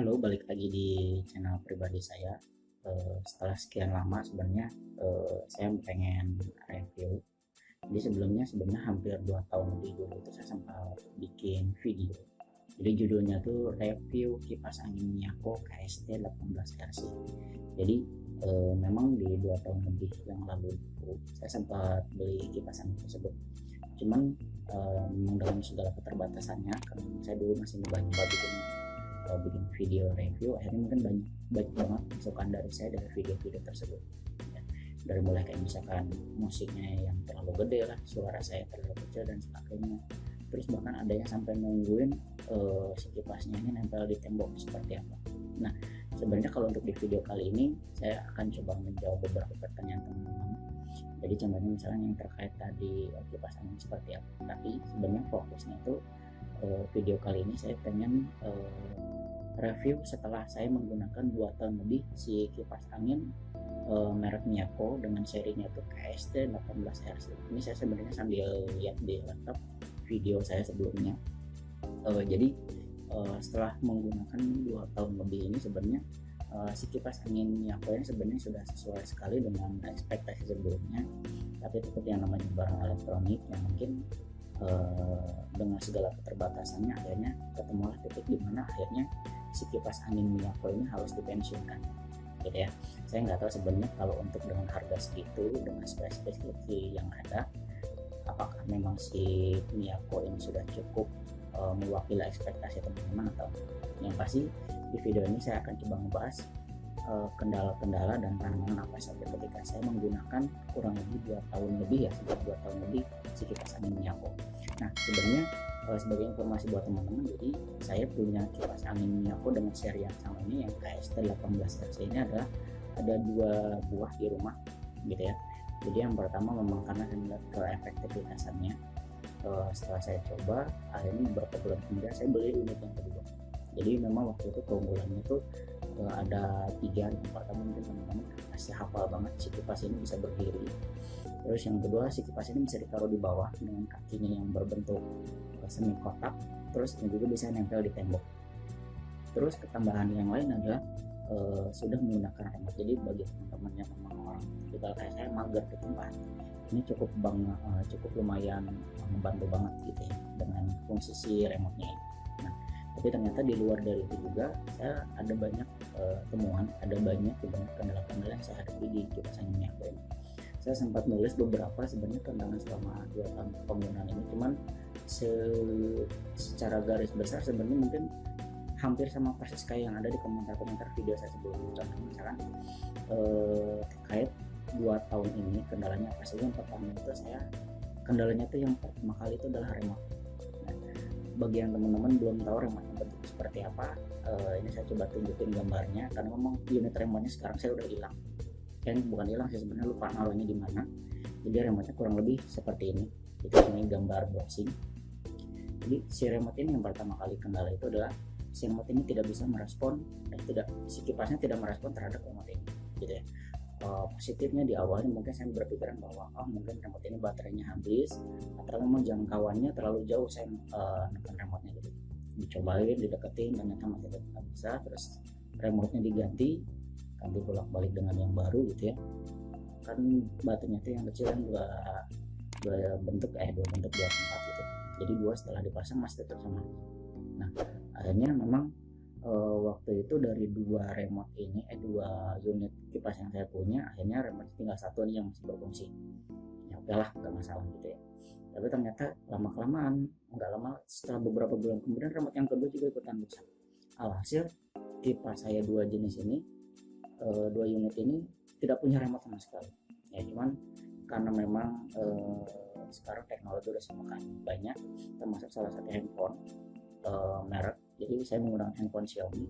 Halo, balik lagi di channel pribadi saya. Setelah sekian lama sebenarnya saya pengen review. Jadi sebenarnya hampir 2 tahun lebih dulu itu saya sempat bikin video. Jadi judulnya tuh review kipas angin Miyako KST 18 RC. Jadi memang di 2 tahun lebih yang lalu itu saya sempat beli kipas angin tersebut. Cuman memang dengan segala keterbatasannya, karena saya dulu masih nyoba-nyoba bikin video review, akhirnya mungkin banyak banget masukan dari saya dari video-video tersebut ya. Dari mulai kayak misalkan musiknya yang terlalu gede lah, suara saya terlalu kecil dan sebagainya. Terus bahkan ada yang sampai nungguin si kipasnya ini nempel di tembok seperti apa. Nah, sebenarnya kalau untuk di video kali ini saya akan coba menjawab beberapa pertanyaan teman-teman. Jadi contohnya misalnya yang terkait tadi kipas angin seperti apa, tapi sebenarnya fokusnya itu video kali ini saya pengen review setelah saya menggunakan 2 tahun lebih si kipas angin merek Miyako dengan serinya itu KST 18 RC. Ini saya sebenarnya sambil lihat di laptop video saya sebelumnya. Jadi setelah menggunakan 2 tahun lebih ini sebenarnya si kipas angin Miyako ini sebenarnya sudah sesuai sekali dengan ekspektasi sebelumnya. Tapi tetap yang namanya barang elektronik yang mungkin dengan segala keterbatasannya akhirnya ketemulah titik di mana akhirnya si kipas angin Miyako ini harus dipensiunkan gitu ya. Saya nggak tahu sebenarnya kalau untuk dengan harga segitu dengan spesifikasi yang ada, apakah memang si Miyako ini sudah cukup mewakili ekspektasi teman-teman atau yang pasti di video ini saya akan coba ngebahas kendala-kendala dan tantangan apa saja ketika saya menggunakan kurang lebih 2 tahun lebih ya, sekitar 2 tahun lebih si kipas angin Miyako. Nah, sebenarnya sebagai informasi buat teman-teman, jadi saya punya kipas angin Miyako dengan seri yang sama ini yang KST 18 RC ini ada 2 buah di rumah gitu ya. Jadi yang pertama memang karena saya melihat keefektivitasannya, setelah saya coba akhirnya beberapa bulan kemudian saya beli unit yang kedua. Jadi memang waktu itu keunggulannya tuh ada 3. Yang pertama mungkin teman-teman pasti hafal banget si kipas ini bisa berdiri. Terus yang kedua si kipas ini bisa ditaruh di bawah dengan kakinya yang berbentuk semi kotak. Terus ini juga bisa nempel di tembok. Terus ketambahan yang lain adalah sudah menggunakan remote. Jadi bagi teman-teman yang memang orang tipikal kayak saya mager di tempat, ini cukup lumayan membantu banget gitu ya dengan fungsi si remote-nya ini. Nah, tapi ternyata di luar dari itu juga saya ada banyak temuan, ada banyak kendala-kendala yang saya hadapi di kipas angin Miyako ini. Saya sempat nulis beberapa sebenarnya tantangan selama 2 tahun penggunaan ini, cuman secara garis besar sebenarnya mungkin hampir sama persis kayak yang ada di komentar-komentar video saya sebelumnya. Contohnya misalkan terkait 2 tahun ini kendalanya apa sih. Yang pertama itu kendalanya tuh yang pertama kali itu adalah remote. Nah, bagi yang teman-teman belum tahu remote bentuk seperti apa, ini saya coba tunjukin gambarnya karena memang unit remote-nya sekarang saya udah hilang. Bukan hilang sih, sebenarnya lupa naruhnya di mana. Jadi remote-nya kurang lebih seperti ini. Ini gambar boxing. Jadi si remote ini yang pertama kali kendala itu adalah si remote ini tidak bisa merespon si kipasnya tidak merespon terhadap remote ini gitu ya. Positifnya di awalnya mungkin saya berpikiran bahwa mungkin remote ini baterainya habis atau memang jangkauannya terlalu jauh saya neken remote-nya gitu. Dicobain, dideketin, ternyata masih tetap bisa. Terus remote-nya diganti bolak-balik dengan yang baru gitu ya. Kan baterainya itu yang kecil kan dua bentuk dua tempat gitu. Jadi 2 setelah dipasang masih tetap sama. Nah, akhirnya memang waktu itu dari 2 remote ini 2 unit kipas yang saya punya, akhirnya remote tinggal 1 nih yang masih berfungsi. Ya oke lah, nggak masalah gitu ya. Tapi ternyata lama-kelamaan, nggak lama setelah beberapa bulan kemudian remote yang kedua juga ikutan rusak. Alhasil kipas saya 2 jenis ini, 2 unit ini tidak punya remote sama sekali. Ya cuman karena memang sekarang teknologi udah semakin banyak, termasuk salah satu handphone merek. Jadi saya menggunakan handphone Xiaomi.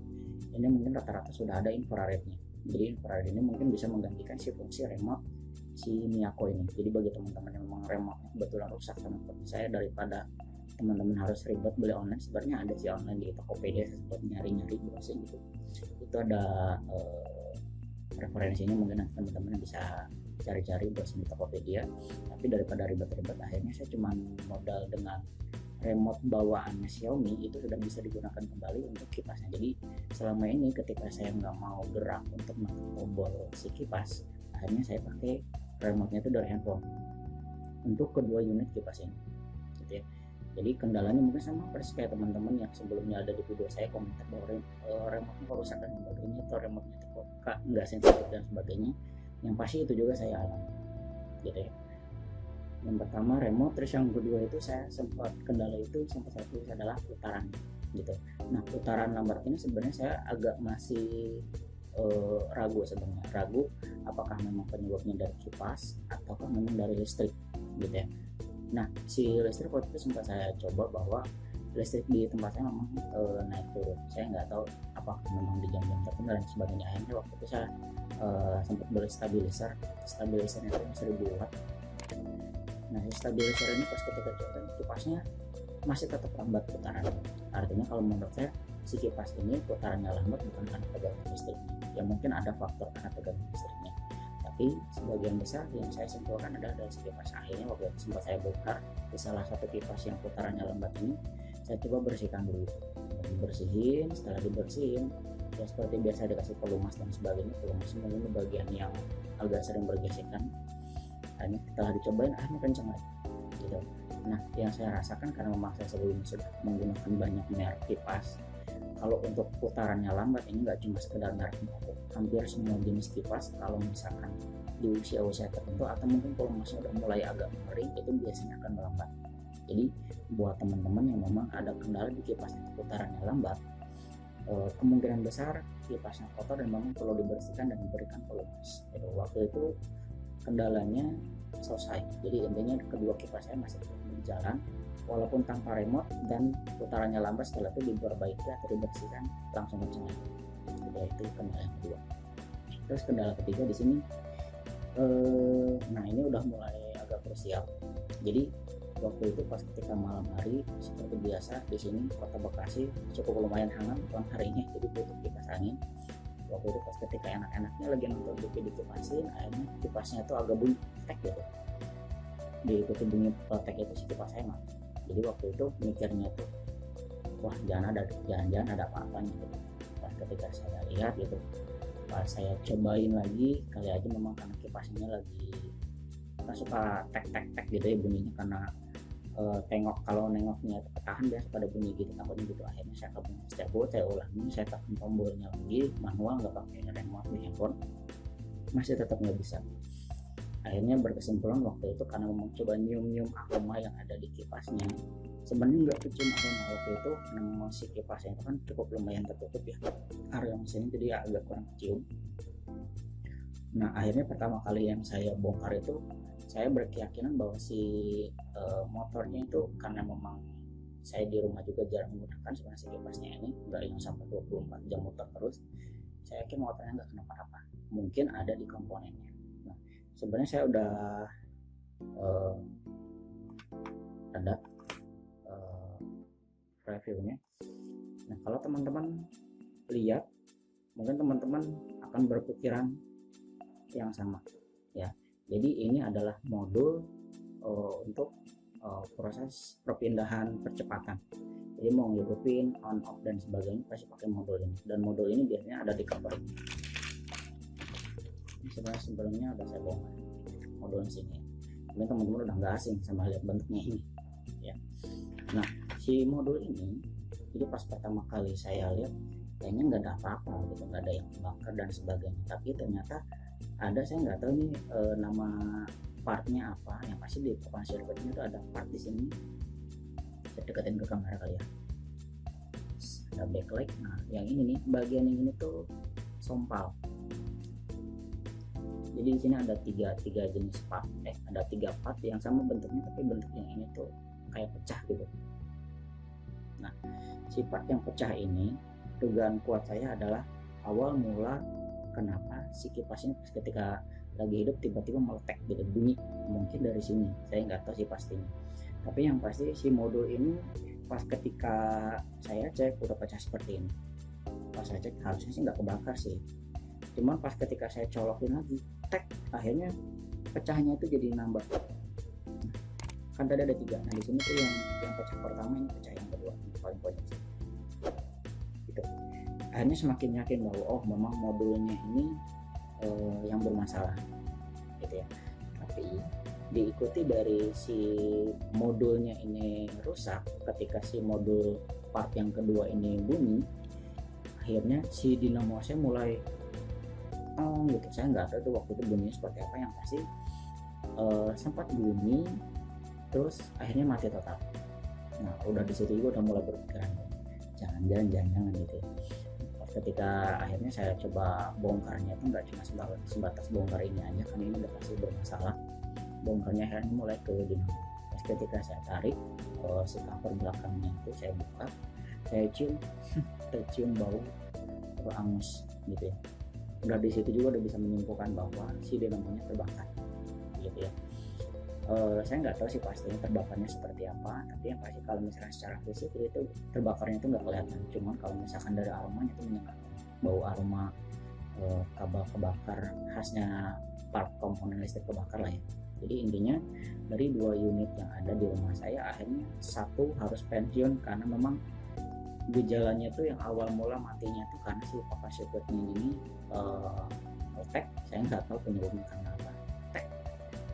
Ini mungkin rata-rata sudah ada infrarednya. Jadi infrared ini mungkin bisa menggantikan si fungsi remote si Miyako ini. Jadi bagi teman-teman yang memang remote-nya kebetulan rusak sama seperti saya, daripada teman-teman harus ribet beli online, sebenarnya ada sih online di Tokopedia buat nyari-nyari browsing gitu. Itu ada referensinya, mungkin nanti teman-teman bisa cari-cari browsing di Tokopedia. Tapi daripada ribet-ribet, akhirnya saya cuma modal dengan remote bawaannya Xiaomi itu sudah bisa digunakan kembali untuk kipasnya. Jadi selama ini ketika saya nggak mau gerak untuk menekan tombol si kipas, akhirnya saya pakai remote-nya itu dari handphone untuk kedua unit kipas ini, gitu ya. Jadi kendalanya mungkin sama persis kayak teman-teman yang sebelumnya ada di video saya komentar bahwa remote-nya kerusakan dan sebagainya, atau remote-nya terbuka nggak sensitif dan sebagainya. Yang pasti itu juga saya alami, gitu ya. Yang pertama remote, terus yang kedua itu saya sempat kendala itu sampai satu adalah putaran, gitu. Nah putaran lambat ini sebenarnya saya agak masih ragu sebenarnya, apakah memang penyebabnya dari kipas ataukah memang dari listrik, gitu ya. Nah si listrik waktu itu sempat saya coba bahwa listrik di tempat saya memang naik turun. Saya nggak tahu apakah memang di jam-jam tertentu dan sebagainya. Akhirnya waktu itu saya sempat beli stabilizer itu 1000 watt. Nah stabilizer ini pas ketika coba kipasnya masih tetap lambat putaran. Artinya kalau menurut saya si kipas ini putarannya lambat bukan karena tegangan listriknya, ya mungkin ada faktor karena tegangan listriknya, tapi sebagian besar yang saya simpulkan adalah dari si kipas. Akhirnya waktu itu sempat saya bongkar di salah satu kipas yang putarannya lambat ini, saya coba bersihkan dulu. Setelah dibersihin ya seperti biasa dikasih pelumas dan sebagainya. Pelumas ini bagian yang agak sering bergesekan. Akhirnya setelah dicobain akhirnya kencang lagi, gitu. Nah yang saya rasakan karena memang saya sebelumnya sudah menggunakan banyak merek kipas, kalau untuk putarannya lambat ini nggak cuma sekedar merek, hampir semua jenis kipas kalau misalkan di usia-usia tertentu atau mungkin kalau masih udah mulai agak mengering itu biasanya akan melambat. Jadi buat teman-teman yang memang ada kendala di kipas putarannya lambat, kemungkinan besar kipasnya kotor dan memang perlu dibersihkan dan diberikan pelumas. Waktu itu kendalanya selesai, jadi intinya kedua kipas saya masih berjalan walaupun tanpa remote, dan putarannya lambat. Setelah itu diperbaiki atau dibersihkan langsung kencang lagi. Itu kendala yang kedua. Terus kendala ketiga di sini, nah ini udah mulai agak krusial. Jadi waktu itu pas ketika malam hari seperti biasa di sini kota Bekasi cukup lumayan hangat malam harinya, jadi butuh kipas angin. Waktu itu pas ketika enak-enaknya lagi nonton TV dikipasin, akhirnya kipasnya tuh agak bunyi tek gitu. Diikuti bunyi tek itu si kipas saya mati. Jadi waktu itu mikirnya tuh, wah jangan ada apa-apanya gitu. Pas ketika saya lihat gitu, pas saya cobain lagi, kali aja memang karena kipasnya lagi suka tek gitu ya bunyinya, karena kalau nengoknya ketahan biasa pada bunyi gitu, takutnya gitu. Akhirnya saya kabung setiap saya ulangi, saya tekan tombolnya lagi manual, nggak pakai remote di handphone, masih tetap nggak bisa. Akhirnya berkesimpulan waktu itu karena memang coba nyium aroma yang ada di kipasnya, sebenarnya nggak kecium aroma waktu itu karena memang si kipasnya itu kan cukup lumayan tertutup ya area mesinnya, jadi agak kurang kecium. Nah akhirnya pertama kali yang saya bongkar itu, saya berkeyakinan bahwa si motornya itu, karena memang saya di rumah juga jarang menggunakan sebenarnya si kipasnya ini, nggak yang sampai 24 jam muter terus, saya yakin motornya nggak kenapa-napa, mungkin ada di komponennya. Nah sebenarnya saya udah ada reviewnya. Nah kalau teman-teman lihat, mungkin teman-teman akan berpikiran yang sama ya. Jadi ini adalah modul untuk proses perpindahan percepatan. Jadi mau ngidupin on off dan sebagainya pasti pakai modul ini, dan modul ini biasanya ada di cover. Ini sebenarnya sebelumnya udah saya bongkar modul sini. Mungkin teman-teman udah nggak asing sama lihat bentuknya ini ya. Nah si modul ini, jadi pas pertama kali saya lihat kayaknya nggak ada apa-apa gitu, nggak ada yang bakar dan sebagainya, tapi ternyata ada, saya nggak tahu nih nama partnya apa. Yang pasti di papan sirkuitnya itu ada part di sini, saya deketin ke kamera kali ya, ada backlight. Nah yang ini nih, bagian yang ini tuh sompal. Jadi di sini ada tiga jenis part, ada 3 part yang sama bentuknya, tapi bentuk yang ini tuh kayak pecah gitu. Nah si part yang pecah ini, dugaan kuat saya adalah awal mula kenapa si kipasnya ketika lagi hidup tiba-tiba meletek gitu bunyi, mungkin dari sini, saya nggak tahu sih pastinya. Tapi yang pasti si modul ini pas ketika saya cek udah pecah seperti ini. Pas saya cek harusnya sih nggak kebakar sih, cuman pas ketika saya colokin lagi tek, akhirnya pecahnya itu jadi nambah. kan tadi ada 3. Nah di sini tuh yang pecah pertama, ini pecah yang kedua, yang paling pojok sih gitu. Akhirnya semakin yakin bahwa oh memang modulnya ini yang bermasalah gitu ya. Tapi diikuti dari si modulnya ini rusak, ketika si modul part yang kedua ini bunyi, akhirnya si dinamo saya mulai gitu. Saya nggak tahu tuh waktu itu bunyinya seperti apa, yang pasti sempat bunyi terus akhirnya mati total. Nah udah di situ juga udah mulai berpikiran jangan gitu ya. Ketika akhirnya saya coba bongkarnya itu nggak cuma sebatas bongkar ini aja, karena ini udah pasti bermasalah. Bongkarnya akhirnya mulai ke dinamo. Terus ketika saya tarik si cover belakangnya itu saya buka, saya cium bau angus gitu ya. Udah di situ juga udah bisa menyimpulkan bahwa si dinamonya terbakar gitu ya. Saya nggak tahu sih pastinya terbakarnya seperti apa, tapi yang pasti kalau misalnya secara fisik itu terbakarnya itu nggak kelihatan. Cuman kalau misalkan dari aromanya itu menyengat, bau aroma kabel kebakar khasnya part komponen listrik kebakar lah ya. Jadi intinya dari 2 unit yang ada di rumah saya, akhirnya satu harus pensiun karena memang gejalanya tuh yang awal mula matinya tuh karena si papa circuitnya ini tek. Saya nggak tahu penyebabnya karena apa, tek.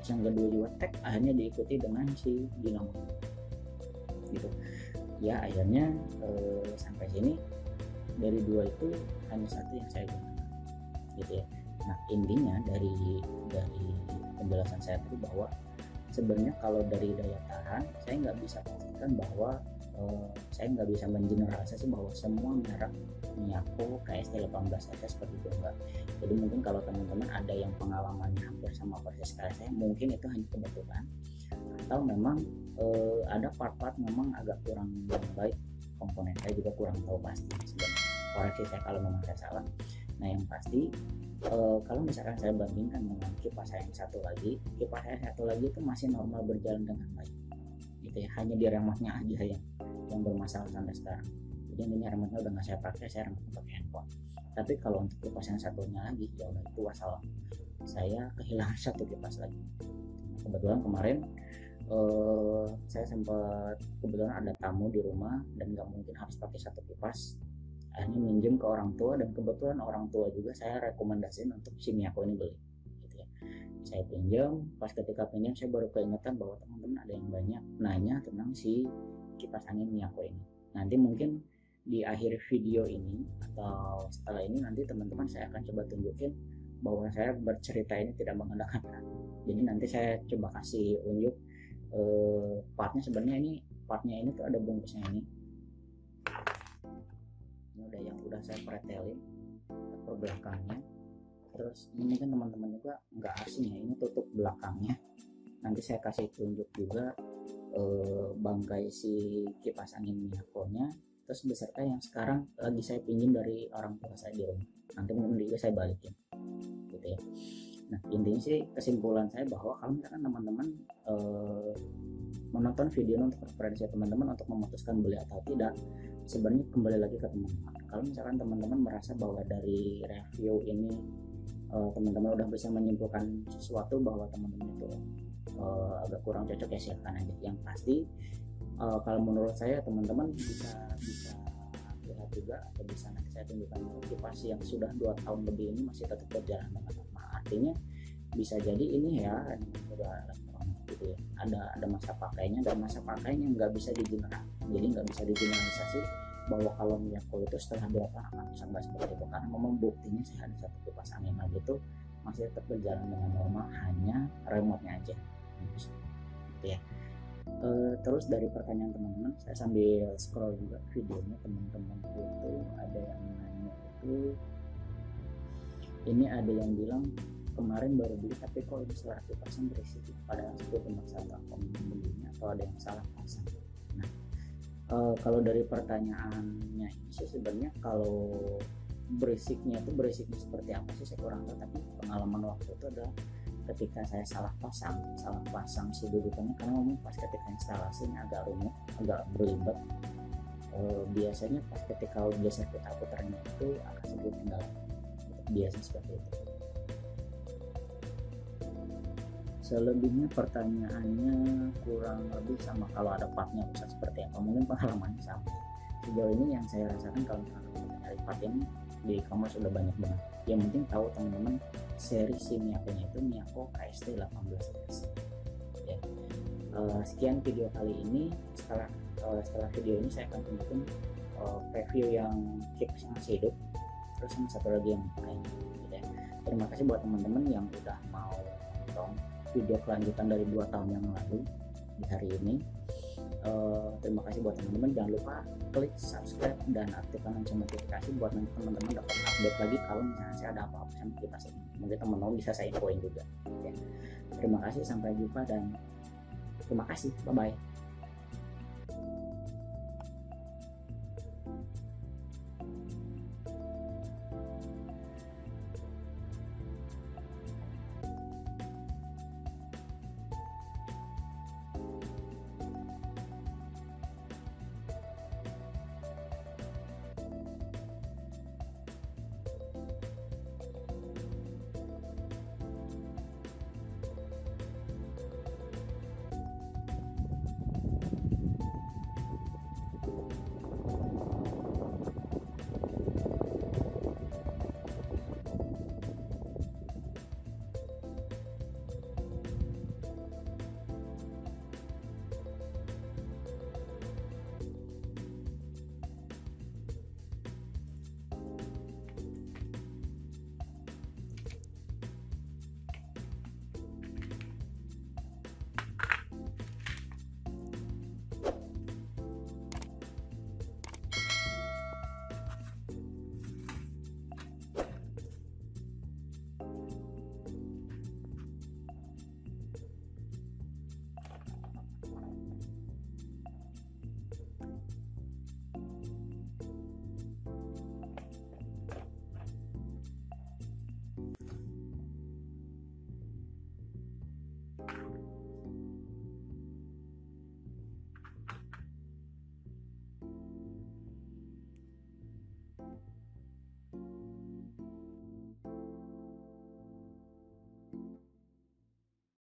Yang kedua juga tek, akhirnya diikuti dengan si dinamo gitu ya. Akhirnya sampai sini dari 2 itu hanya satu yang saya gunakan gitu ya. Nah intinya dari penjelasan saya tadi bahwa sebenarnya kalau dari daya tahan saya nggak bisa pastikan bahwa saya nggak bisa mengeneralisasi bahwa semua merek Miyako KST18 aja seperti itu, enggak. Jadi mungkin kalau teman-teman ada yang pengalamannya hampir sama persis kayak saya, mungkin itu hanya kebetulan, atau memang ada part-part memang agak kurang baik komponen. Saya juga kurang tahu pasti sebenarnya, koreksi saya kalau memang saya salah. Nah yang pasti kalau misalkan saya bandingkan dengan kipas saya yang satu lagi, kipas saya satu lagi itu masih normal berjalan dengan baik gitu ya. Hanya di remote-nya aja yang bermasalah sampai sekarang. Jadi intinya remote-nya udah nggak saya pakai, saya remote pakai handphone. Tapi kalau untuk kipas yang satunya lagi, ya udah itu wassalam, saya kehilangan satu kipas lagi. Kebetulan kemarin saya sempat kebetulan ada tamu di rumah dan nggak mungkin harus pakai satu kipas, akhirnya minjem ke orang tua, dan kebetulan orang tua juga saya rekomendasiin untuk si Miyako ini beli gitu ya. Saya pinjam, pas ketika pinjam saya baru keingetan bahwa teman-teman ada yang banyak nanya tentang si kipas angin Miyako ini. Nanti mungkin di akhir video ini atau setelah ini nanti teman-teman saya akan coba tunjukin bahwa saya bercerita ini tidak mengandalkan. Jadi nanti saya coba kasih unjuk partnya. Sebenarnya ini partnya ini tuh ada bungkusnya ini udah yang udah saya pretelin per belakangnya. Terus ini mungkin teman-teman juga nggak asing ya, ini tutup belakangnya. Nanti saya kasih tunjuk juga bangkai si kipas angin Miyako-nya, terus beserta yang sekarang lagi saya pinjam dari orang tua saya di rumah. Nanti mungkin juga saya balikin gitu ya. Nah intinya sih kesimpulan saya bahwa kalau misalkan teman-teman menonton video untuk preferensi teman-teman untuk memutuskan beli atau tidak, sebenarnya kembali lagi ke teman-teman. Kalau misalkan teman-teman merasa bahwa dari review ini teman-teman udah bisa menyimpulkan sesuatu bahwa teman-teman itu agak kurang cocok, ya silakan aja. Yang pasti kalau menurut saya teman-teman bisa lihat juga, atau bisa nanti saya tunjukkan kipas yang sudah 2 tahun lebih ini masih tetap berjalan dengan normal. Artinya bisa jadi ini ya udah elektronik gitu ya, ada masa pakainya, dan masa pakainya nggak bisa jadi nggak bisa digeneralisasi bahwa kalau Miyako itu setelah 2 tahun akan sampai seperti itu, karena memang buktinya saya ada satu kipas angin lagi itu masih tetap berjalan dengan normal, hanya remote-nya aja gitu ya. Terus dari pertanyaan teman-teman, saya sambil scroll juga videonya teman-teman itu ada yang nanya itu, ini ada yang bilang kemarin baru beli tapi kok ini suara kipasnya berisik, padahal itu masalah apa membelinya atau ada yang salah pasang. Nah kalau dari pertanyaannya ini sih sebenarnya kalau berisiknya seperti apa sih saya kurang tahu, tapi pengalaman waktu itu adalah ketika saya salah pasang si dudukannya, karena memang pas ketika instalasinya agak rumit, agak berlibat. Biasanya pas ketika udah saya putar-putarnya itu akan sedikit kendala, biasanya seperti itu. Selebihnya pertanyaannya kurang lebih sama, kalau ada partnya bisa seperti apa, mungkin pengalamannya sama. Sejauh ini yang saya rasakan kalau misalkan nyari part ini di e-commerce udah banyak banget. Yang penting tahu teman-teman seri si Miyako-nya itu Miyako KST 18S ya. Sekian video kali ini. Setelah video ini saya akan tunjukin review yang chips yang masih hidup, terus sama satu lagi yang lain gitu ya. Terima kasih buat teman-teman yang udah mau nonton video kelanjutan dari 2 tahun yang lalu di hari ini. Terima kasih buat teman-teman, jangan lupa klik subscribe dan aktifkan lonceng notifikasi buat nanti teman-teman dapat update lagi kalau misalnya saya ada apa-apa sama kita ini. Mungkin teman-teman bisa saya infoin juga ya. Terima kasih, sampai jumpa dan terima kasih, bye bye.